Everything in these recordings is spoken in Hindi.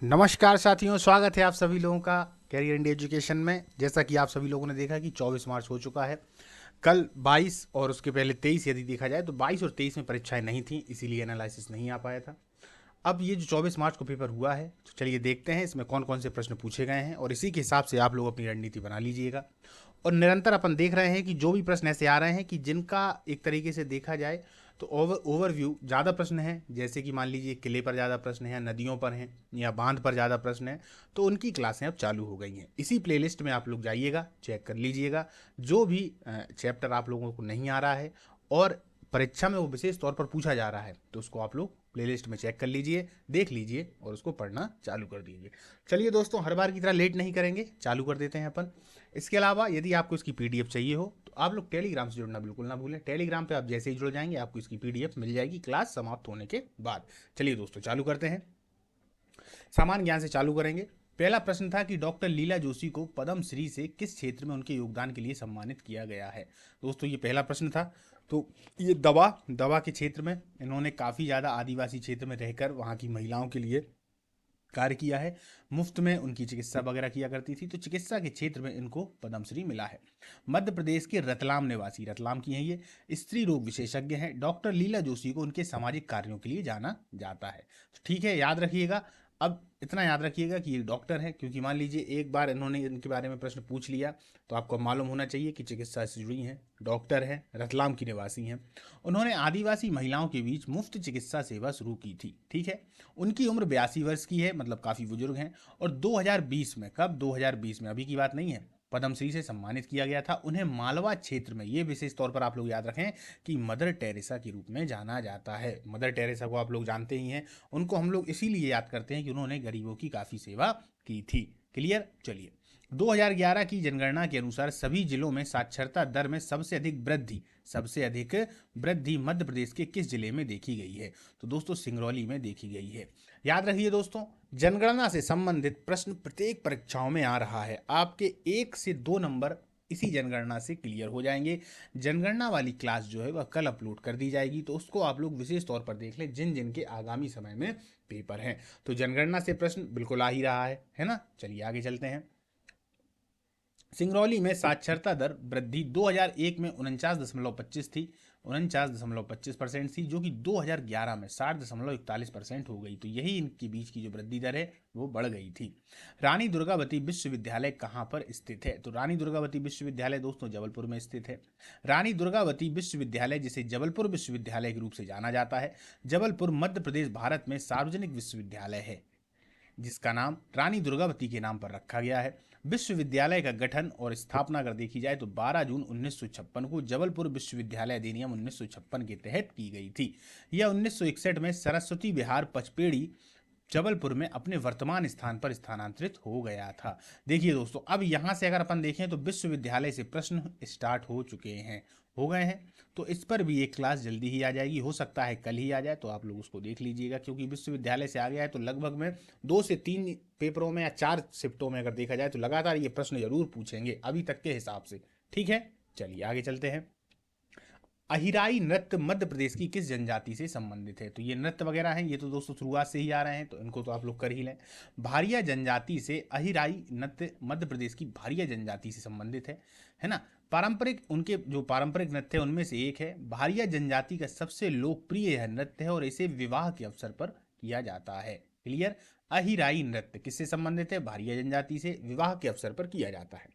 नमस्कार साथियों, स्वागत है आप सभी लोगों का कैरियर इंडिया एजुकेशन में। जैसा कि आप सभी लोगों ने देखा कि 24 मार्च हो चुका है। कल 22 और उसके पहले 23, यदि देखा जाए तो 22 और 23 में परीक्षाएं नहीं थी, इसीलिए एनालिसिस नहीं आ पाया था। अब ये जो 24 मार्च को पेपर हुआ है, तो चलिए देखते हैं इसमें कौन कौन से प्रश्न पूछे गए हैं और इसी के हिसाब से आप लोग अपनी रणनीति बना लीजिएगा। और निरंतर अपन देख रहे हैं कि जो भी प्रश्न ऐसे आ रहे हैं कि जिनका एक तरीके से देखा जाए तो ओवरव्यू ज़्यादा प्रश्न है, जैसे कि मान लीजिए किले पर ज़्यादा प्रश्न है, नदियों पर हैं या बांध पर ज़्यादा प्रश्न है, तो उनकी क्लासें अब चालू हो गई हैं। इसी प्लेलिस्ट में आप लोग जाइएगा, चेक कर लीजिएगा। जो भी चैप्टर आप लोगों को नहीं आ रहा है और परीक्षा में वो विशेष तौर पर पूछा जा रहा है, तो उसको आप लोग प्लेलिस्ट में चेक कर लीजिए, देख लीजिए और उसको पढ़ना चालू कर दीजिए। चलिए दोस्तों, हर बार की तरह लेट नहीं करेंगे, चालू कर देते हैं अपन। इसके अलावा यदि आपको इसकी पीडीएफ चाहिए हो तो आप लोग टेलीग्राम से जुड़ना बिल्कुल ना भूलें। टेलीग्राम पे आप जैसे ही जुड़ जाएंगे आपको इसकी पीडीएफ मिल जाएगी क्लास समाप्त होने के बाद। चलिए दोस्तों, चालू करते हैं। सामान्य ज्ञान से चालू करेंगे। पहला प्रश्न था कि डॉक्टर लीला जोशी को पद्म श्री से किस क्षेत्र में उनके योगदान के लिए सम्मानित किया गया है। दोस्तों, ये पहला प्रश्न था। तो ये दवा दवा के क्षेत्र में इन्होंने काफ़ी ज़्यादा आदिवासी क्षेत्र में रहकर वहाँ की महिलाओं के लिए कार्य किया है। मुफ्त में उनकी चिकित्सा वगैरह किया करती थी, तो चिकित्सा के क्षेत्र में इनको पद्मश्री मिला है। मध्य प्रदेश के रतलाम निवासी, रतलाम की हैं ये, स्त्री रोग विशेषज्ञ हैं। डॉक्टर लीला जोशी को उनके सामाजिक कार्यों के लिए जाना जाता है। तो ठीक है, याद रखिएगा। अब इतना याद रखिएगा कि ये डॉक्टर है, क्योंकि मान लीजिए एक बार इन्होंने इनके बारे में प्रश्न पूछ लिया तो आपको मालूम होना चाहिए कि चिकित्सा से जुड़ी हैं, डॉक्टर हैं, रतलाम की निवासी हैं। उन्होंने आदिवासी महिलाओं के बीच मुफ्त चिकित्सा सेवा शुरू की थी। ठीक है, उनकी उम्र 82 वर्ष की है, मतलब काफ़ी बुजुर्ग हैं। और 2020 में, कब 2020 में, अभी की बात नहीं है, पद्मश्री से सम्मानित किया गया था। उन्हें मालवा क्षेत्र में, ये विशेष तौर पर आप लोग याद रखें कि मदर टेरेसा के रूप में जाना जाता है। मदर टेरेसा को आप लोग जानते ही हैं, उनको हम लोग इसीलिए याद करते हैं कि उन्होंने गरीबों की काफ़ी सेवा की थी। क्लियर। चलिए, 2011 की जनगणना के अनुसार सभी जिलों में साक्षरता दर में सबसे अधिक वृद्धि मध्य प्रदेश के किस जिले में देखी गई है। तो दोस्तों, सिंगरौली में देखी गई है। याद रखिए दोस्तों, जनगणना से संबंधित प्रश्न प्रत्येक परीक्षाओं में आ रहा है। आपके 1 से 2 नंबर इसी जनगणना से क्लियर हो जाएंगे। जनगणना वाली क्लास जो है वह कल अपलोड कर दी जाएगी, तो उसको आप लोग विशेष तौर पर देख लें जिन जिन के आगामी समय में पेपर हैं। तो जनगणना से प्रश्न बिल्कुल आ ही रहा है ना। चलिए आगे चलते हैं। सिंगरौली में साक्षरता दर वृद्धि 2001 में 49.25 थी, 49.25% थी, जो कि 2011 में 60.41% हो गई। तो यही इनके बीच की जो वृद्धि दर है वो बढ़ गई थी। रानी दुर्गावती विश्वविद्यालय कहाँ पर स्थित है। तो रानी दुर्गावती विश्वविद्यालय दोस्तों जबलपुर में स्थित है। रानी दुर्गावती विश्वविद्यालय, जिसे जबलपुर विश्वविद्यालय के रूप से जाना जाता है, जबलपुर मध्य प्रदेश भारत में सार्वजनिक विश्वविद्यालय है जिसका नाम रानी दुर्गावती के नाम पर रखा गया है। विश्वविद्यालय का गठन और स्थापना अगर देखी जाए तो 12 जून 1956 को जबलपुर विश्वविद्यालय अधिनियम 1956 के तहत की गई थी। यह 1961 में सरस्वती विहार पचपेड़ी जबलपुर में अपने वर्तमान स्थान पर स्थानांतरित हो गया था। देखिए दोस्तों, अब यहाँ से अगर अपन देखें तो विश्वविद्यालय से प्रश्न स्टार्ट हो चुके हैं, हो गए हैं। तो इस पर भी एक क्लास जल्दी ही आ जाएगी, हो सकता है कल ही आ जाए, तो आप लोग उसको देख लीजिएगा। क्योंकि विश्वविद्यालय से आ गया है तो लगभग में 2 से 3 पेपरों में या 4 शिफ्टों में अगर देखा जाए तो लगातार ये प्रश्न जरूर पूछेंगे अभी तक के हिसाब से। ठीक है, चलिए आगे चलते हैं। अहिराई नृत्य मध्य प्रदेश की किस जनजाति से संबंधित है। तो ये नृत्य वगैरह हैं, ये तो दोस्तों शुरुआत से ही आ रहे हैं, तो इनको तो आप लोग कर ही लें। भारिया जनजाति से अहिराई नृत्य मध्य प्रदेश की भारिया जनजाति से संबंधित है ना। पारंपरिक, उनके जो पारंपरिक नृत्य है उनमें से एक है। भारिया जनजाति का सबसे लोकप्रिय यह नृत्य है और इसे विवाह के अवसर पर किया जाता है। क्लियर। अहिराई नृत्य किससे संबंधित है, भारिया जनजाति से, विवाह के अवसर पर किया जाता है।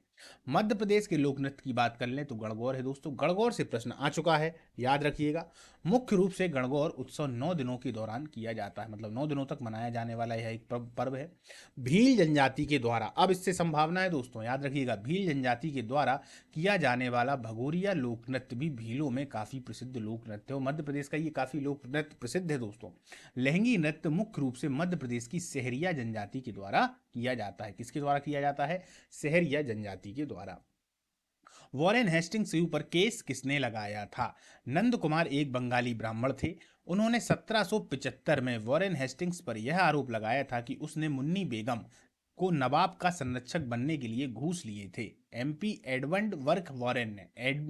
मध्य प्रदेश के लोक नृत्य की बात कर लें तो गणगौर है दोस्तों। गणगौर से प्रश्न आ चुका है, याद रखिएगा। मुख्य रूप से गणगौर उत्सव 9 दिनों के दौरान किया जाता है, मतलब 9 दिनों तक मनाया जाने वाला यह एक पर्व है। भील जनजाति के द्वारा, अब इससे संभावना है दोस्तों, याद रखिएगा, भील जनजाति के द्वारा किया जाने वाला भगोरिया लोक नृत्य भी भीलों में काफी प्रसिद्ध लोक नृत्य है। मध्य प्रदेश का ये काफी लोक नृत्य प्रसिद्ध है दोस्तों। लहंगी नृत्य मुख्य रूप से मध्य प्रदेश की सहरिया जनजाति के द्वारा किया जाता है। किसके द्वारा किया जाता है, सहरिया जनजाति के द्वारा। वॉरेन हेस्टिंग्स के ऊपर केस किसने लगाया था। नंद कुमार एक बंगाली ब्राह्मण थे। उन्होंने 1775 में वॉरेन हेस्टिंग्स पर यह आरोप लगाया था कि उसने मुन्नी बेगम को नवाब का संरक्षक बनने के लिए घूस लिए थे। एमपी एडवर्ड वर्क वॉरेन ने,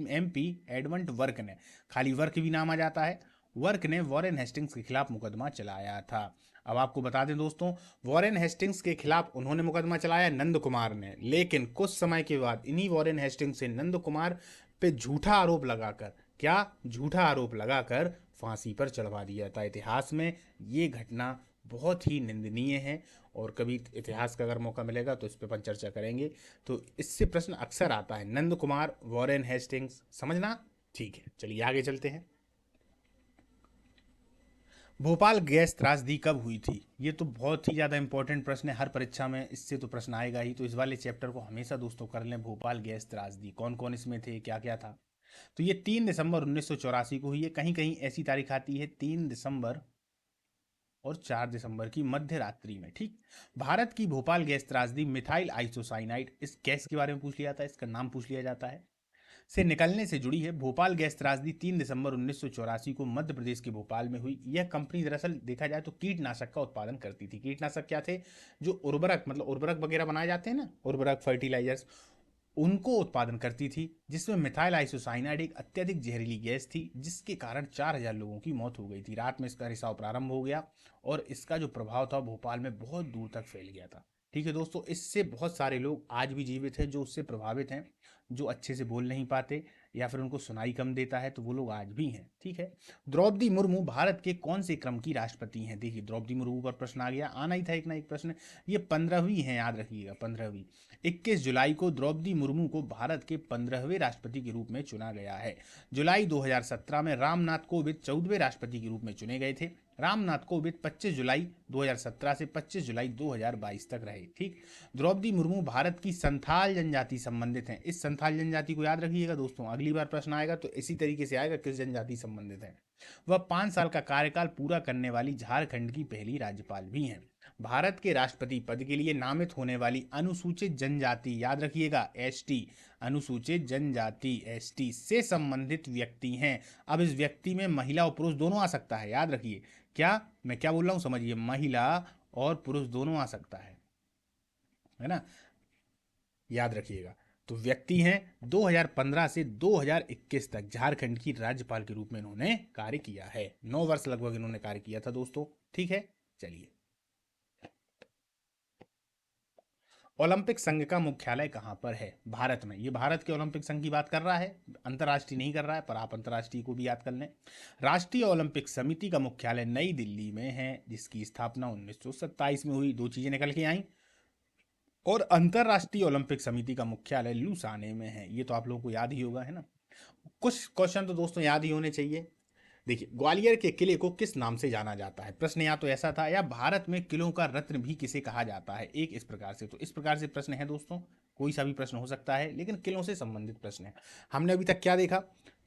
एमपी एडवर्ड वर्क ने, खाली वर्क भी नाम आ जाता है, वर्क ने वॉरेन हेस्टिंग्स के खिलाफ मुकदमा चलाया था। अब आपको बता दें दोस्तों, वॉरेन हेस्टिंग्स के खिलाफ उन्होंने मुकदमा चलाया नंद कुमार ने, लेकिन कुछ समय के बाद इन्हीं वॉरेन हेस्टिंग्स से नंद कुमार पे झूठा आरोप लगाकर, क्या झूठा आरोप लगाकर फांसी पर चढ़वा दिया था। इतिहास में ये घटना बहुत ही निंदनीय है, और कभी इतिहास का अगर मौका मिलेगा तो इस पर अपन चर्चा करेंगे। तो इससे प्रश्न अक्सर आता है, नंद कुमार, वॉरेन हेस्टिंग्स, समझना। ठीक है, चलिए आगे चलते हैं। भोपाल गैस त्रासदी कब हुई थी? ये तो बहुत ही ज़्यादा इंपॉर्टेंट प्रश्न है, हर परीक्षा में इससे तो प्रश्न आएगा ही। तो इस वाले चैप्टर को हमेशा दोस्तों कर लें, भोपाल गैस त्रासदी कौन कौन इसमें थे, क्या क्या था। तो ये 3 दिसंबर 1984 को हुई है। कहीं कहीं ऐसी तारीख आती है 3 दिसंबर और 4 दिसंबर की मध्य रात्रि में। ठीक, भारत की भोपाल गैस त्रासदी मिथाइल आइसोसाइनाइड, इस गैस के बारे में पूछ लिया था, इसका नाम पूछ लिया जाता है, से निकलने से जुड़ी है। भोपाल गैस त्रासदी 3 दिसंबर 1984 को मध्य प्रदेश के भोपाल में हुई। यह कंपनी दरअसल देखा जाए तो कीटनाशक का उत्पादन करती थी। कीटनाशक क्या थे? जो उर्वरक, मतलब उर्वरक वगैरह बनाए जाते हैं ना, उर्वरक, फर्टिलाइजर्स, उनको उत्पादन करती थी, जिसमें मिथाइल आइसोसाइनाइड एक अत्यधिक जहरीली गैस थी, जिसके कारण 4,000 लोगों की मौत हो गई थी। रात में इसका रिसाव प्रारंभ हो गया और इसका जो प्रभाव था भोपाल में बहुत दूर तक फैल गया था। ठीक है दोस्तों, इससे बहुत सारे लोग आज भी जीवित हैं जो उससे प्रभावित हैं, जो अच्छे से बोल नहीं पाते या फिर उनको सुनाई कम देता है, तो वो लोग आज भी हैं। ठीक है, द्रौपदी मुर्मू भारत के कौन से क्रम की राष्ट्रपति हैं? देखिए, द्रौपदी मुर्मू पर प्रश्न आ गया, आना ही था एक ना एक प्रश्न। ये 15वीं है, याद रखिएगा, 15वीं। 21 जुलाई को द्रौपदी मुर्मू को भारत के 15वें राष्ट्रपति के रूप में चुना गया है। जुलाई 2017 में रामनाथ कोविंद 14वें राष्ट्रपति के रूप में चुने गए थे। रामनाथ कोविंद 25 जुलाई 2017 से 25 जुलाई 2022 तक रहे। ठीक, द्रौपदी मुर्मू भारत की संथाल जनजाति संबंधित हैं। इस संथाल जनजाति को याद रखिएगा दोस्तों, अगली बार प्रश्न आएगा तो इसी तरीके से आएगा, किस जनजाति संबंधित है। वह 5 साल का कार्यकाल पूरा करने वाली झारखंड की पहली राज्यपाल भी हैं। भारत के राष्ट्रपति पद के लिए नामित होने वाली अनुसूचित जनजाति, याद रखिएगा, एसटी, अनुसूचित जनजाति एसटी से संबंधित व्यक्ति हैं। अब इस व्यक्ति में महिला और पुरुष दोनों आ सकता है, याद रखिए। क्या मैं क्या बोल रहा हूं समझिए, महिला और पुरुष दोनों आ सकता है ना, याद रखिएगा। तो व्यक्ति हैं 2015 से 2021 तक झारखंड की राज्यपाल के रूप में इन्होंने कार्य किया है। 9 वर्ष लगभग इन्होंने कार्य किया था दोस्तों। ठीक है, चलिए। ओलंपिक संघ का मुख्यालय कहाँ पर है? भारत में। ये भारत के ओलंपिक संघ की बात कर रहा है, अंतर्राष्ट्रीय नहीं कर रहा है, पर आप अंतर्राष्ट्रीय को भी याद कर लें। राष्ट्रीय ओलंपिक समिति का मुख्यालय नई दिल्ली में है, जिसकी स्थापना 1927 में हुई। 2 चीजें निकल के आई। और अंतर्राष्ट्रीय ओलंपिक समिति का मुख्यालय लुसाने में है। ये तो आप लोगों को याद ही होगा, है ना। कुछ क्वेश्चन तो दोस्तों याद ही होने चाहिए। देखिए, ग्वालियर के किले को किस नाम से जाना जाता है? प्रश्न या तो ऐसा था, या भारत में किलों का रत्न भी किसे कहा जाता है? एक इस प्रकार से, तो इस प्रकार से प्रश्न है दोस्तों। कोई सा भी प्रश्न हो सकता है, लेकिन किलों से संबंधित प्रश्न है। हमने अभी तक क्या देखा?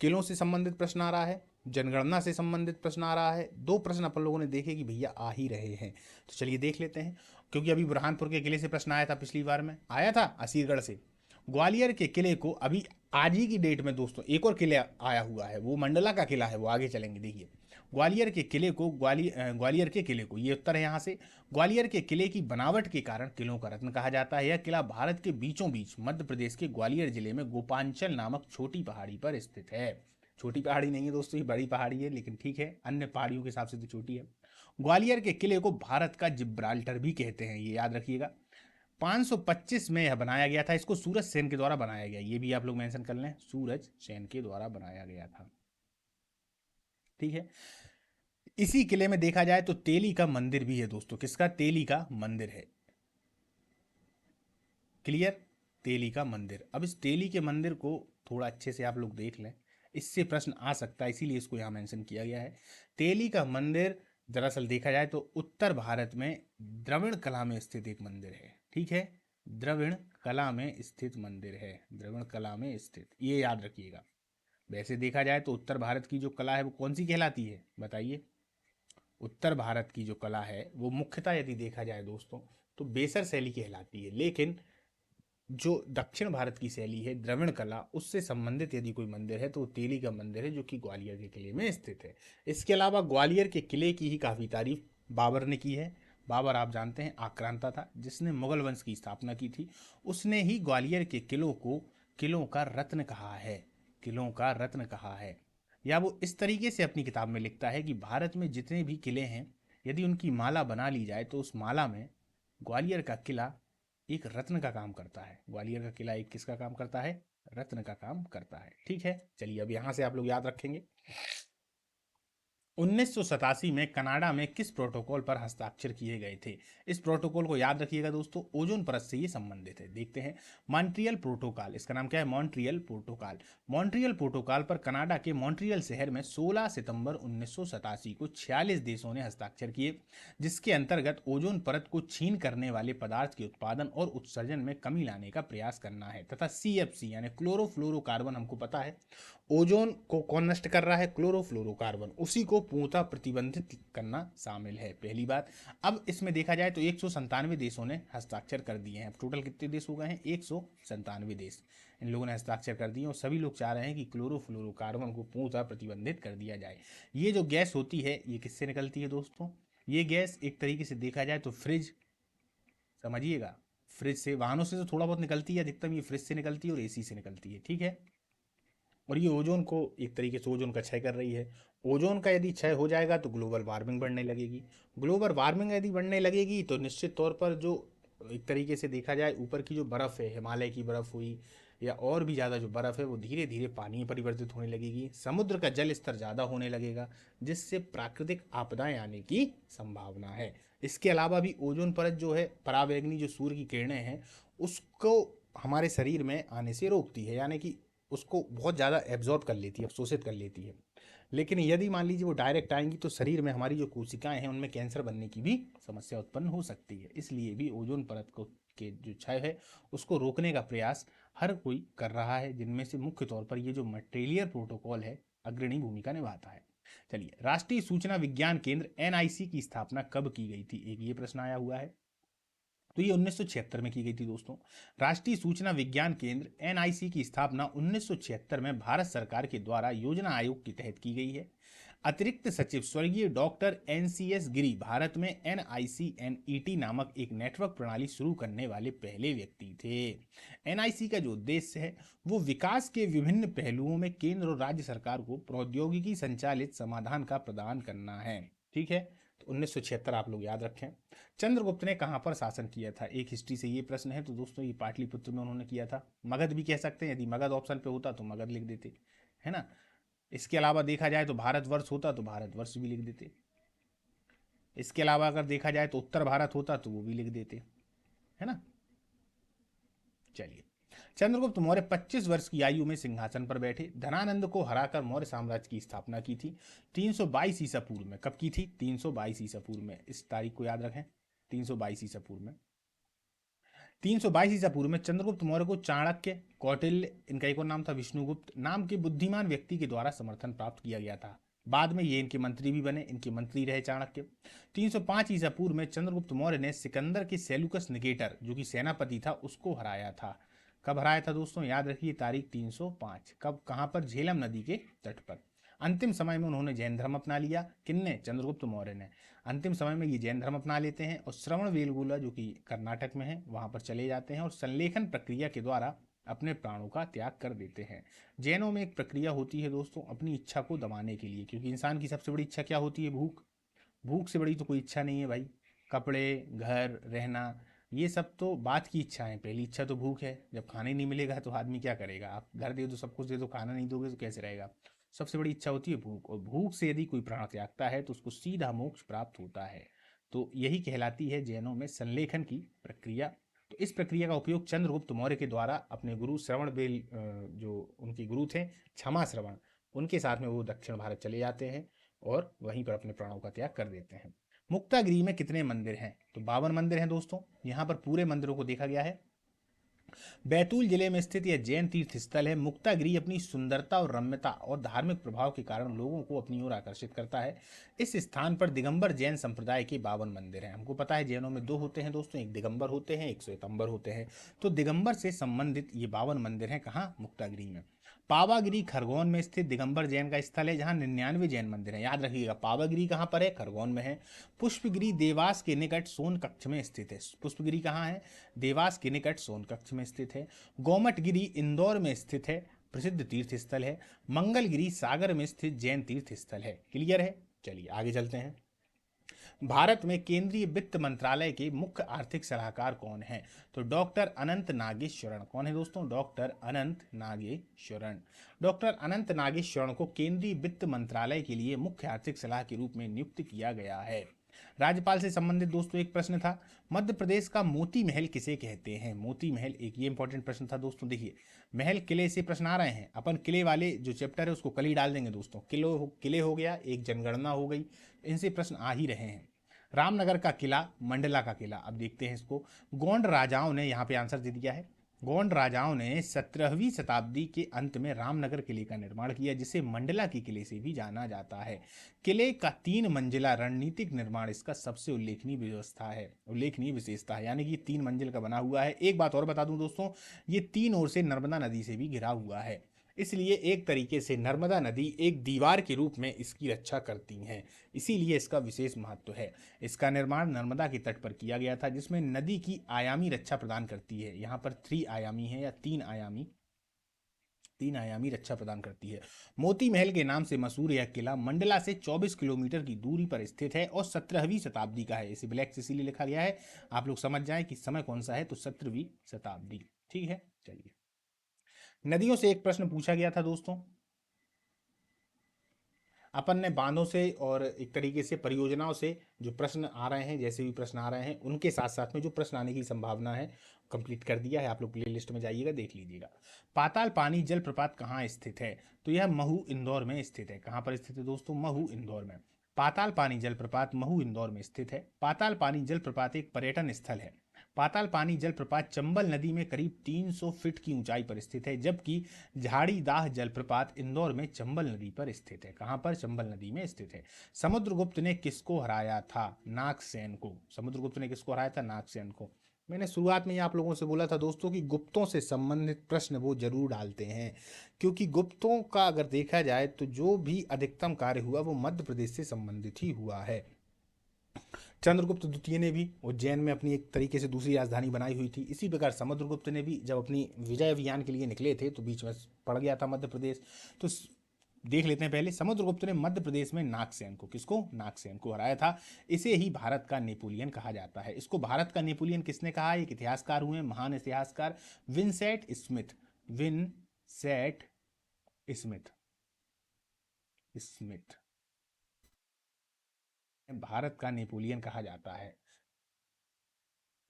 किलों से संबंधित प्रश्न आ रहा है, जनगणना से संबंधित प्रश्न आ रहा है। 2 प्रश्न अपन लोगों ने देखे कि भैया आ ही रहे हैं, तो चलिए देख लेते हैं। क्योंकि अभी बुरहानपुर के किले से प्रश्न आया था, पिछली बार में आया था असीरगढ़ से। ग्वालियर के किले को अभी आज ही की डेट में दोस्तों एक और किले आया हुआ है, वो मंडला का किला है, वो आगे चलेंगे। देखिए, ग्वालियर के किले को ग्वालियर के किले को, ये उत्तर है यहाँ से, ग्वालियर के किले की बनावट के कारण किलों का रत्न कहा जाता है। यह किला भारत के बीचों बीच मध्य प्रदेश के ग्वालियर जिले में गोपांचल नामक छोटी पहाड़ी पर स्थित है। छोटी पहाड़ी नहीं है दोस्तों, ये बड़ी पहाड़ी है, लेकिन ठीक है, अन्य पहाड़ियों के हिसाब से तो छोटी है। ग्वालियर के किले को भारत का जिब्राल्टर भी कहते हैं, ये याद रखिएगा। 525 में यह बनाया गया था। इसको सूरज सेन के द्वारा बनाया गया, ये भी आप लोग मेंशन कर लें, सूरज सेन के द्वारा बनाया गया था। ठीक है, इसी किले में देखा जाए तो तेली का मंदिर भी है दोस्तों। किसका? तेली का मंदिर है। क्लियर? तेली का मंदिर। अब इस तेली के मंदिर को थोड़ा अच्छे से आप लोग देख लें, इससे प्रश्न आ सकता है, इसीलिए इसको यहां मेंशन किया गया है। तेली का मंदिर दरअसल देखा जाए तो उत्तर भारत में द्रविड़ कला में स्थित एक मंदिर है। ठीक है, द्रविड़ कला में स्थित मंदिर है, द्रविड़ कला में स्थित, ये याद रखिएगा। वैसे देखा जाए तो उत्तर भारत की जो कला है वो कौन सी कहलाती है, बताइए? उत्तर भारत की जो कला है वो मुख्यतः यदि देखा जाए दोस्तों तो बेसर शैली कहलाती है, लेकिन जो दक्षिण भारत की शैली है द्रविड़ कला, उससे संबंधित यदि कोई मंदिर है तो वो तेली का मंदिर है, जो कि ग्वालियर के किले में स्थित है। इसके अलावा ग्वालियर के किले की ही काफ़ी तारीफ बाबर ने की है। बाबर आप जानते हैं आक्रांता था, जिसने मुगल वंश की स्थापना की थी। उसने ही ग्वालियर के किलों को किलों का रत्न कहा है, किलों का रत्न कहा है। या वो इस तरीके से अपनी किताब में लिखता है कि भारत में जितने भी किले हैं यदि उनकी माला बना ली जाए तो उस माला में ग्वालियर का किला एक रत्न का काम करता है। ग्वालियर का किला एक किसका काम करता है? रत्न का काम करता है। ठीक है, चलिए अब यहां से आप लोग याद रखेंगे 1987 में कनाडा में किस प्रोटोकॉल पर हस्ताक्षर किए गए थे? इस प्रोटोकॉल को याद रखिएगा दोस्तों, ओजोन परत से ये संबंधित है। देखते हैं, मॉन्ट्रियल प्रोटोकॉल, इसका नाम क्या है? Montreal protocol. मॉन्ट्रियल प्रोटोकॉल पर कनाडा के मॉन्ट्रियल शहर में 16 सितंबर 1987 को 46 देशों ने हस्ताक्षर किए, जिसके अंतर्गत ओजोन परत को छीन करने वाले पदार्थ के उत्पादन और उत्सर्जन में कमी लाने का प्रयास करना है, तथा CFC यानी क्लोरोफ्लोरोकार्बन, हमको पता है ओजोन को कौन नष्ट कर रहा है? क्लोरोफ्लोरोकार्बन, उसी को पूर्णतः प्रतिबंधित करना शामिल है। पहली बात। अब इसमें देखा जाए तो 197 देशों ने हस्ताक्षर कर दिए हैं। टोटल कितने देश हो गए हैं? 197 देश इन लोगों ने हस्ताक्षर कर दिए और सभी लोग चाह रहे हैं कि क्लोरोफ्लोरोकार्बन को पूर्णतः प्रतिबंधित कर दिया जाए। ये जो गैस होती है ये किससे निकलती है दोस्तों? ये गैस एक तरीके से देखा जाए तो फ्रिज, समझिएगा, फ्रिज से, वाहनों से तो थोड़ा बहुत निकलती है, अधिकतम ये फ्रिज से निकलती है और AC से निकलती है। ठीक है, और ये ओजोन को एक तरीके से ओजोन का क्षय कर रही है। ओजोन का यदि क्षय हो जाएगा तो ग्लोबल वार्मिंग बढ़ने लगेगी। ग्लोबल वार्मिंग यदि बढ़ने लगेगी तो निश्चित तौर पर जो एक तरीके से देखा जाए ऊपर की जो बर्फ़ है, हिमालय की बर्फ़ हुई या और भी ज़्यादा जो बर्फ़ है वो धीरे धीरे पानी में परिवर्तित होने लगेगी। समुद्र का जल स्तर ज़्यादा होने लगेगा, जिससे प्राकृतिक आपदाएं आने की संभावना है। इसके अलावा भी ओजोन परत जो है, पराबैंगनी जो सूर्य की किरणें हैं, उसको हमारे शरीर में आने से रोकती है, यानी कि उसको बहुत ज़्यादा एब्जॉर्ब कर लेती है, अवशोषित कर लेती है। लेकिन यदि मान लीजिए वो डायरेक्ट आएंगी तो शरीर में हमारी जो कोशिकाएं हैं उनमें कैंसर बनने की भी समस्या उत्पन्न हो सकती है। इसलिए भी ओजोन परत को के जो क्षय है उसको रोकने का प्रयास हर कोई कर रहा है, जिनमें से मुख्य तौर पर ये जो मटेरियल प्रोटोकॉल है अग्रणी भूमिका निभाता है। चलिए, राष्ट्रीय सूचना विज्ञान केंद्र NIC की स्थापना कब की गई थी? एक ये प्रश्न आया हुआ है। तो ये 1976 में की गई थी दोस्तों। राष्ट्रीय सूचना विज्ञान केंद्र NIC की स्थापना 1976 में भारत सरकार के द्वारा योजना आयोग के तहत की गई है। अतिरिक्त सचिव स्वर्गीय डॉक्टर NCS गिरी भारत में NICNET नामक एक नेटवर्क प्रणाली शुरू करने वाले पहले व्यक्ति थे। NIC का जो उद्देश्य है वो विकास के विभिन्न पहलुओं में केंद्र और राज्य सरकार को प्रौद्योगिकी संचालित समाधान का प्रदान करना है। ठीक है, तो 1976 आप लोग याद रखें। चंद्रगुप्त ने कहाँ पर शासन किया था? एक हिस्ट्री से ये प्रश्न है, तो दोस्तों ये पाटलिपुत्र में उन्होंने किया था। मगध भी कह सकते हैं, यदि मगध ऑप्शन पे होता तो मगध लिख देते, है ना। इसके अलावा देखा जाए तो भारतवर्ष होता तो भारतवर्ष भी लिख देते। इसके अलावा अगर देखा जाए तो उत्तर भारत होता तो वो भी लिख देते, है ना। चलिए, चंद्रगुप्त मौर्य 25 वर्ष की आयु में सिंहासन पर बैठे। धनानंद को हराकर मौर्य साम्राज्य की स्थापना की थी 322 ईसा पूर्व में। कब की थी? 322 ईसा पूर्व में। इस तारीख को याद रखें, 322 ईसा पूर्व में। 322 ईसा पूर्व में चंद्रगुप्त मौर्य को चाणक्य, कौटिल्य, इनका एक और नाम था विष्णुगुप्त नाम के बुद्धिमान व्यक्ति के द्वारा समर्थन प्राप्त किया गया था। बाद में ये इनके मंत्री भी बने, इनके मंत्री रहे चाणक्य। 305 ईसा पूर्व में चंद्रगुप्त मौर्य ने सिकंदर के सेलुकस निकेटर जो कि सेनापति था उसको हराया था। कब हराया था दोस्तों? याद रखिए तारीख 305। कब? कहाँ पर? झेलम नदी के तट पर। अंतिम समय में उन्होंने जैन धर्म अपना लिया। किनने? चंद्रगुप्त मौर्य ने। अंतिम समय में ये जैन धर्म अपना लेते हैं और श्रवण बेलगोला जो कि कर्नाटक में है वहां पर चले जाते हैं और संलेखन प्रक्रिया के द्वारा अपने प्राणों का त्याग कर देते हैं। जैनों में एक प्रक्रिया होती है दोस्तों अपनी इच्छा को दबाने के लिए, क्योंकि इंसान की सबसे बड़ी इच्छा क्या होती है? भूख। भूख से बड़ी तो कोई इच्छा नहीं है भाई। कपड़े, घर, रहना, ये सब तो बात की इच्छा है, पहली इच्छा तो भूख है। जब खाने नहीं मिलेगा तो आदमी क्या करेगा? आप घर दे दो, सब कुछ दे दो, खाना नहीं दोगे तो कैसे रहेगा? सबसे बड़ी इच्छा होती है भूख, और भूख से यदि कोई प्राण त्यागता है तो उसको सीधा मोक्ष प्राप्त होता है। तो यही कहलाती है जैनों में संलेखन की प्रक्रिया। तो इस प्रक्रिया का उपयोग चंद्रगुप्त मौर्य के द्वारा अपने गुरु श्रवण बेल, जो उनके गुरु थे क्षमा श्रवण, उनके साथ में वो दक्षिण भारत चले जाते हैं और वहीं पर अपने प्राणों का त्याग कर देते हैं। मुक्तागिरी में कितने मंदिर हैं? तो 52 मंदिर हैं दोस्तों। यहाँ पर पूरे मंदिरों को देखा गया है। बैतूल जिले में स्थित यह जैन तीर्थ स्थल है। मुक्तागिरी अपनी सुंदरता और रम्यता और धार्मिक प्रभाव के कारण लोगों को अपनी ओर आकर्षित करता है। इस स्थान पर दिगंबर जैन संप्रदाय के 52 मंदिर हैं। हमको पता है जैनों में दो होते हैं दोस्तों, एक दिगंबर होते हैं, एक श्वेतांबर होते हैं। तो दिगंबर से संबंधित ये 52 मंदिर हैं। कहाँ? मुक्तागिरी में। पावागिरी खरगोन में स्थित दिगंबर जैन का स्थल है, जहाँ 99 जैन मंदिर हैं। याद रखिएगा, पावागिरी कहाँ पर है? खरगोन में है। पुष्पगिरी देवास के निकट सोनकच्छ में स्थित है। पुष्पगिरी कहाँ है? देवास के निकट सोनकच्छ में स्थित है। गोमटगिरी इंदौर में स्थित है, प्रसिद्ध तीर्थ स्थल है। मंगलगिरी सागर में स्थित जैन तीर्थ स्थल है। क्लियर है? चलिए आगे चलते हैं। भारत में केंद्रीय वित्त मंत्रालय के मुख्य आर्थिक सलाहकार कौन है? तो डॉक्टर अनंत नागेश्वरण। कौन है दोस्तों? डॉक्टर अनंत नागेश्वरण। डॉक्टर अनंत नागेश्वरण को केंद्रीय वित्त मंत्रालय के लिए मुख्य आर्थिक सलाह के रूप में नियुक्त किया गया है। राज्यपाल से संबंधित दोस्तों एक प्रश्न था, मध्य प्रदेश का मोती महल किसे कहते हैं? मोती महल, एक ये इंपॉर्टेंट प्रश्न था दोस्तों। देखिए, महल किले से प्रश्न आ रहे हैं, अपन किले वाले जो चैप्टर है उसको कल ही डाल देंगे दोस्तों। किले हो गया, एक जनगणना हो गई, इनसे प्रश्न आ ही रहे हैं। रामनगर का किला, मंडला का किला। अब देखते हैं इसको। गोंड राजाओं ने, यहाँ पे आंसर दे दिया है, गोंड राजाओं ने 17वीं शताब्दी के अंत में रामनगर किले का निर्माण किया, जिसे मंडला के किले से भी जाना जाता है। किले का 3 मंजिला रणनीतिक निर्माण इसका सबसे उल्लेखनीय विशेषता है, यानी कि 3 मंजिल का बना हुआ है। एक बात और बता दूं दोस्तों, ये 3 ओर से नर्मदा नदी से भी घिरा हुआ है, इसलिए एक तरीके से नर्मदा नदी एक दीवार के रूप में इसकी रक्षा करती हैं, इसीलिए इसका विशेष महत्व है। इसका निर्माण नर्मदा के तट पर किया गया था, जिसमें नदी की आयामी रक्षा प्रदान करती है। यहाँ पर 3 आयामी है या 3 आयामी रक्षा प्रदान करती है। मोती महल के नाम से मशहूर यह किला मंडला से 24 किलोमीटर की दूरी पर स्थित है और 17वीं शताब्दी का है। इसे ब्लैक से इसीलिए लिखा गया है, आप लोग समझ जाएं कि समय कौन सा है, तो 17वीं शताब्दी। ठीक है, चलिए। नदियों से एक प्रश्न पूछा गया था दोस्तों। अपन ने बांधों से और एक तरीके से परियोजनाओं से जो प्रश्न आ रहे हैं, जैसे भी प्रश्न आ रहे हैं, उनके साथ साथ में जो प्रश्न आने की संभावना है कंप्लीट कर दिया है। आप लोग प्ले लिस्ट में जाइएगा, देख लीजिएगा। पाताल पानी जलप्रपात कहाँ स्थित है? तो यह महू इंदौर में स्थित है। कहाँ पर स्थित है दोस्तों? महू इंदौर में। पाताल पानी जलप्रपात महू इंदौर में स्थित है। पाताल पानी जलप्रपात एक पर्यटन स्थल है। पाताल पानी जलप्रपात चंबल नदी में करीब 300 फीट की ऊंचाई पर स्थित है, जबकि झाड़ीदाह जलप्रपात इंदौर में चंबल नदी पर स्थित है। कहां पर? चंबल नदी में स्थित है। समुद्रगुप्त ने किसको हराया था? नागसेन को। समुद्रगुप्त ने किसको हराया था? नागसेन को। मैंने शुरुआत में ही आप लोगों से बोला था दोस्तों कि गुप्तों से संबंधित प्रश्न वो जरूर डालते हैं, क्योंकि गुप्तों का अगर देखा जाए तो जो भी अधिकतम कार्य हुआ वो मध्य प्रदेश से संबंधित ही हुआ है। चंद्रगुप्त द्वितीय ने भी उज्जैन में अपनी एक तरीके से दूसरी राजधानी बनाई हुई थी। इसी प्रकार समुद्रगुप्त ने भी जब अपनी विजय अभियान के लिए निकले थे तो बीच में पड़ गया था मध्य प्रदेश। तो देख लेते हैं पहले। समुद्रगुप्त ने मध्य प्रदेश में नागसेन को, किसको? नागसेन को हराया था। इसे ही भारत का नेपोलियन कहा जाता है। इसको भारत का नेपोलियन किसने कहा? एक इतिहासकार हुए, महान इतिहासकार Vincent Smith. Vincent Smith Smith Bharat का नेपोलियन कहा जाता है।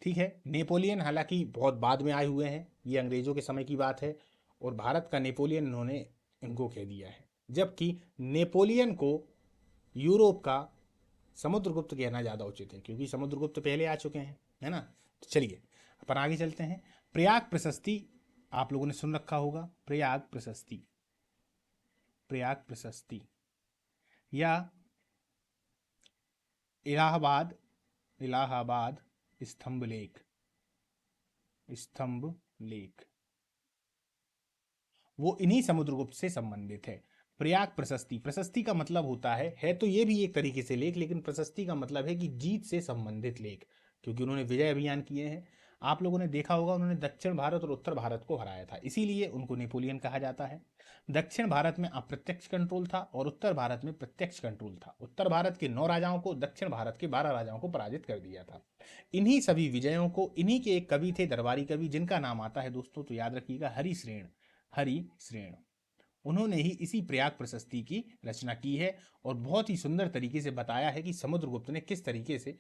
ठीक है, नेपोलियन हालांकि बहुत बाद में आए हुए हैं, ये अंग्रेजों के समय की बात है, और भारत का नेपोलियन इन्होंने इनको कह दिया है, जबकि नेपोलियन को यूरोप का समुद्रगुप्त कहना ज़्यादा उचित है, क्योंकि समुद्रगुप्त पहले आ चुके हैं, है ना। तो चलिए अपन आगे चलते हैं। प्रयाग प्रशस्ति आप लोगों ने सुन रखा होगा। प्रयाग प्रशस्ति, प्रयाग प्रशस्ति या इलाहाबाद, इलाहाबाद स्तंभ लेख, स्तंभ लेख, वो इन्हीं समुद्रगुप्त से संबंधित है। प्रयाग प्रशस्ति, प्रशस्ति का मतलब होता है तो ये भी एक तरीके से लेख, लेकिन प्रशस्ति का मतलब है कि जीत से संबंधित लेख, क्योंकि उन्होंने विजय अभियान किए हैं। आप लोगों ने देखा होगा उन्होंने दक्षिण भारत और उत्तर भारत को हराया था, इसीलिए उनको नेपोलियन कहा जाता है। दक्षिण भारत में अप्रत्यक्ष कंट्रोल था और उत्तर भारत में प्रत्यक्ष कंट्रोल था। उत्तर भारत के 9 राजाओं को, दक्षिण भारत के 12 राजाओं को पराजित कर दिया था। इन्हीं सभी विजयों को, इन्हीं के एक कवि थे, दरबारी कवि, जिनका नाम आता है दोस्तों, तो याद रखिएगा, हरिश्रेण। हरिश्रेण, उन्होंने ही इसी प्रयाग प्रशस्ति की रचना की है और बहुत ही सुंदर तरीके से बताया है कि समुद्रगुप्त ने किस तरीके से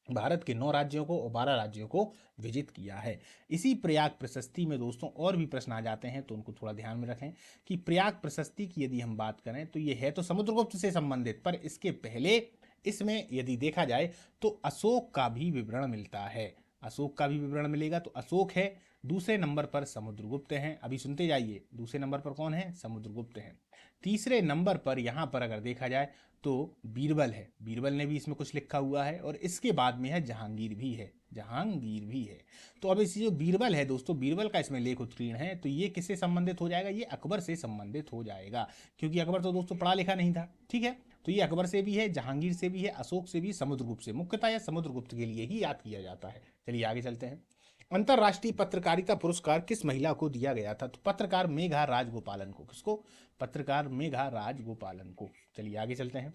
भारत के 9 राज्यों को और 12 राज्यों को विजित किया है। इसी प्रयाग प्रशस्ति में दोस्तों और भी प्रश्न आ जाते हैं, तो उनको थोड़ा ध्यान में रखें कि प्रयाग प्रशस्ति की यदि हम बात करें तो ये है तो समुद्रगुप्त से संबंधित, पर इसके पहले इसमें यदि देखा जाए तो अशोक का भी विवरण मिलता है। अशोक का भी विवरण मिलेगा, तो अशोक है, दूसरे नंबर पर समुद्रगुप्त हैं। अभी सुनते जाइए, दूसरे नंबर पर कौन है? समुद्रगुप्त हैं। तीसरे नंबर पर यहां पर अगर देखा जाए तो बीरबल है, बीरबल ने भी इसमें कुछ लिखा हुआ है, और इसके बाद में है जहांगीर भी है, जहांगीर भी है। तो अब इस जो बीरबल है दोस्तों, बीरबल का इसमें लेख उत्कीर्ण है, तो ये किससे संबंधित हो जाएगा? ये अकबर से संबंधित हो जाएगा, क्योंकि अकबर तो दोस्तों पढ़ा लिखा नहीं था। ठीक है, तो ये अकबर से भी है, जहांगीर से भी है, अशोक से भी, समुद्रगुप्त से। मुख्यतः यह समुद्रगुप्त के लिए ही याद किया जाता है। चलिए आगे चलते हैं। अंतरराष्ट्रीय पत्रकारिता पुरस्कार किस महिला को दिया गया था? तो पत्रकार मेघा राजगोपालन को। किसको? पत्रकार मेघा राजगोपालन को। चलिए आगे चलते हैं।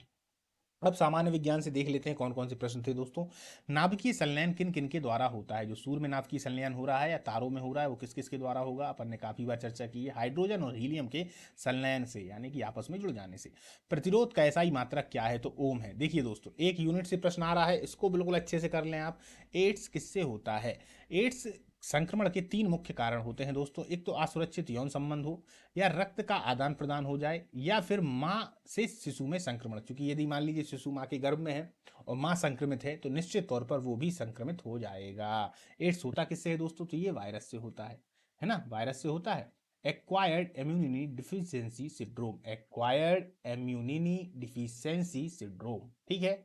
अब सामान्य विज्ञान से देख लेते हैं कौन कौन से प्रश्न थे दोस्तों। नाभिकीय संलयन किन किन के द्वारा होता है? जो सूर्य में नाभिकीय संलयन हो रहा है या तारों में हो रहा है, वो किस किस के द्वारा होगा? अपन ने काफी बार चर्चा की है। हाइड्रोजन और हीलियम के संलयन से, यानी कि आपस में जुड़ जाने से। प्रतिरोध का ऐसा ही मात्रक क्या है? तो ओम है। देखिए दोस्तों, एक यूनिट से प्रश्न आ रहा है, इसको बिल्कुल अच्छे से कर लें आप। एड्स किससे होता है? एड्स संक्रमण के 3 मुख्य कारण होते हैं दोस्तों। एक तो असुरक्षित यौन संबंध हो, या रक्त का आदान प्रदान हो जाए, या फिर माँ से शिशु में संक्रमण। क्योंकि यदि मान लीजिए शिशु माँ के गर्भ में है और माँ संक्रमित है, तो निश्चित तौर पर वो भी संक्रमित हो जाएगा। एड्स होता किससे है दोस्तों? तो ये वायरस से होता है ना, वायरस से होता है। Acquired immunity deficiency syndrome, acquired immunity deficiency syndrome, ठीक है।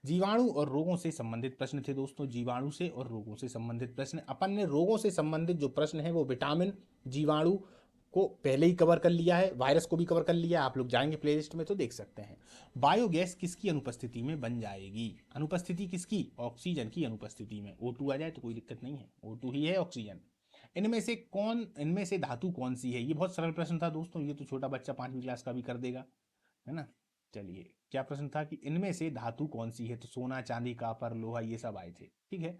जीवाणु और रोगों से संबंधित प्रश्न थे दोस्तों, जीवाणु से और रोगों से संबंधित प्रश्न। अपन ने रोगों से संबंधित जो प्रश्न है वो विटामिन, जीवाणु को पहले ही कवर कर लिया है, वायरस को भी कवर कर लिया है। आप लोग जाएंगे प्लेलिस्ट में तो देख सकते हैं। बायोगैस किसकी अनुपस्थिति में बन जाएगी? अनुपस्थिति किसकी? ऑक्सीजन की अनुपस्थिति में। O2 आ जाए तो कोई दिक्कत नहीं है, O2 ही है ऑक्सीजन। इनमें से धातु कौन सी है? ये बहुत सरल प्रश्न था दोस्तों, ये तो छोटा बच्चा 5वीं क्लास का भी कर देगा, है ना। चलिए, क्या प्रश्न था कि इनमें से धातु कौन सी है? तो सोना, चांदी, कॉपर, लोहा, ये सब आए थे, ठीक है।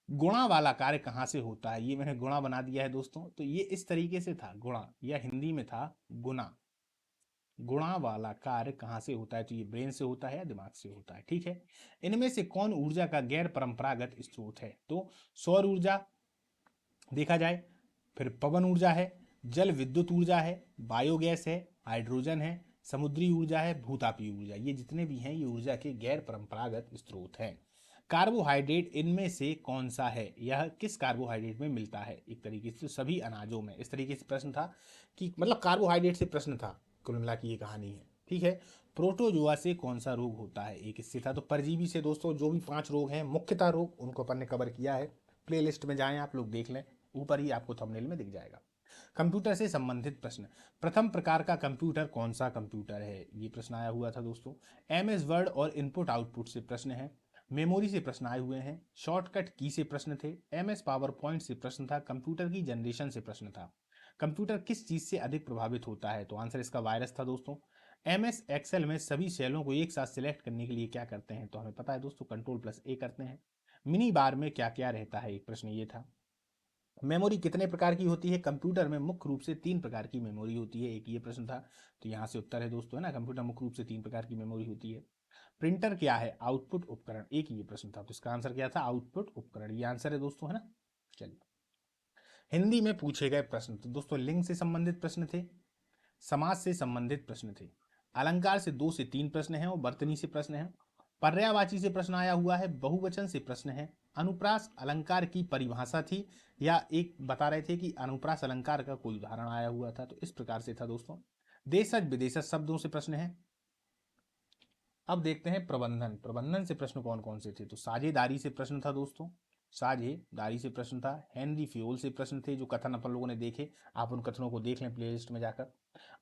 गुणा वाला कार्य कहाँ से होता है? ये मैंने गुणा बना दिया है दोस्तों, तो ये इस तरीके से था गुणा, या हिंदी में था गुना। गुणा वाला कार्य कहाँ से होता है? तो ये ब्रेन से होता है या दिमाग से होता है, ठीक है। इनमें से कौन ऊर्जा का गैर परंपरागत स्रोत है? तो सौर ऊर्जा देखा जाए, फिर पवन ऊर्जा है, जल विद्युत ऊर्जा है, बायोगैस है, हाइड्रोजन है, समुद्री ऊर्जा है, भूतापीय ऊर्जा। ये जितने भी हैं ये ऊर्जा के गैर परंपरागत स्रोत हैं। कार्बोहाइड्रेट इनमें से कौन सा है? यह किस कार्बोहाइड्रेट में मिलता है? एक तरीके से सभी अनाजों में। इस तरीके से प्रश्न था कि मतलब कार्बोहाइड्रेट से प्रश्न था, कुल मिला की ये कहानी है, ठीक है। प्रोटोजोआ से कौन सा रोग होता है? एक इससे था। तो परजीवी से दोस्तों जो भी 5 रोग हैं मुख्यतः रोग, उनको अपन ने कवर किया है। प्लेलिस्ट में जाएं आप लोग देख लें, ऊपर ही आपको थंबनेल में दिख जाएगा। कंप्यूटर से संबंधित प्रश्न। प्रथम प्रकार का कंप्यूटर कौन सा कंप्यूटर है? ये प्रश्न आया हुआ था दोस्तों। एमएस वर्ड और इनपुट आउटपुट से प्रश्न है। मेमोरी से प्रश्न आए हुए हैं। शॉर्टकट की से प्रश्न थे। एमएस पावर पॉइंट से प्रश्न था। कंप्यूटर की जनरेशन से प्रश्न था। कंप्यूटर किस चीज से अधिक प्रभावित होता है? तो आंसर इसका वायरस था दोस्तों। एमएस एक्सेल में सभी सेलों को एक साथ सिलेक्ट करने के लिए क्या करते हैं? तो हमें पता है दोस्तों, कंट्रोल+A करते हैं। मिनी बार में क्या क्या रहता है? एक प्रश्न ये था। मेमोरी कितने प्रकार की होती है? कंप्यूटर में मुख्य रूप से 3 प्रकार की मेमोरी होती है। एक ये प्रश्न था, तो यहाँ से उत्तर है दोस्तों, है ना। कंप्यूटर मुख्य रूप से 3 प्रकार की मेमोरी होती है। प्रिंटर क्या है? आउटपुट उपकरण। एक ये प्रश्न था, तो इसका आंसर क्या था? आउटपुट उपकरण, ये आंसर है दोस्तों, है ना। चलिए, हिंदी में पूछे गए प्रश्न तो दोस्तों लिंग से संबंधित प्रश्न थे, समाज से संबंधित प्रश्न थे, अलंकार से 2 से 3 प्रश्न हैं और वर्तनी से प्रश्न है, पर्यायवाची से प्रश्न आया हुआ है, बहुवचन से प्रश्न है, अनुप्रास अलंकार की परिभाषा थी, या एक बता रहे थे कि अनुप्रास अलंकार का कोई उदाहरण आया हुआ था। तो इस प्रकार से था दोस्तों। देशज विदेशज शब्दों से प्रश्न है। अब देखते हैं प्रबंधन। प्रबंधन से प्रश्न कौन कौन से थे? तो साझेदारी से प्रश्न था दोस्तों, साझेदारी से प्रश्न था। हेनरी फ्योल से प्रश्न थे, जो कथन अपन लोगों ने देखे, आप उन कथनों को देख लें प्लेलिस्ट में जाकर।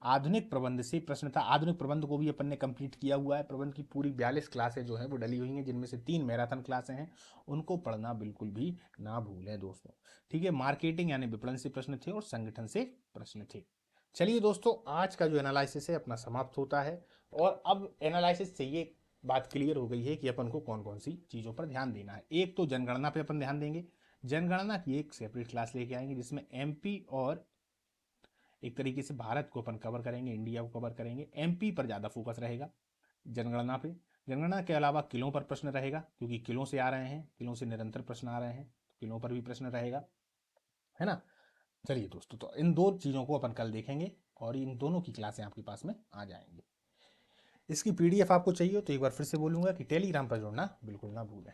आधुनिक प्रबंध से प्रश्न था। आधुनिक प्रबंध को भी अपन ने कंप्लीट किया हुआ है। प्रबंध की पूरी 42 क्लासें जो है वो डली हुई हैं, जिनमें से 3 मैराथन क्लासें हैं, उनको पढ़ना बिल्कुल भी ना भूलें दोस्तों, ठीक है। मार्केटिंग यानी विपणन से प्रश्न थे और संगठन से प्रश्न थे। चलिए दोस्तों, आज का जो एनालिसिस है अपना समाप्त होता है। और अब एनालिसिस से ये बात क्लियर हो गई है कि अपन को कौन कौन सी चीज़ों पर ध्यान देना है। एक तो जनगणना पे अपन ध्यान देंगे। जनगणना की एक सेपरेट क्लास लेके आएंगे, जिसमें एमपी और एक तरीके से भारत को अपन कवर करेंगे, इंडिया को कवर करेंगे। एमपी पर ज़्यादा फोकस रहेगा जनगणना पे। जनगणना के अलावा किलों पर प्रश्न रहेगा, क्योंकि किलों से आ रहे हैं, किलों से निरंतर प्रश्न आ रहे हैं, तो किलों पर भी प्रश्न रहेगा, है ना। चलिए दोस्तों, तो इन 2 चीज़ों को अपन कल देखेंगे और इन दोनों की क्लासें आपके पास में आ जाएंगी। इसकी पीडीएफ आपको चाहिए तो एक बार फिर से बोलूंगा कि टेलीग्राम पर जुड़ना बिल्कुल ना भूलें।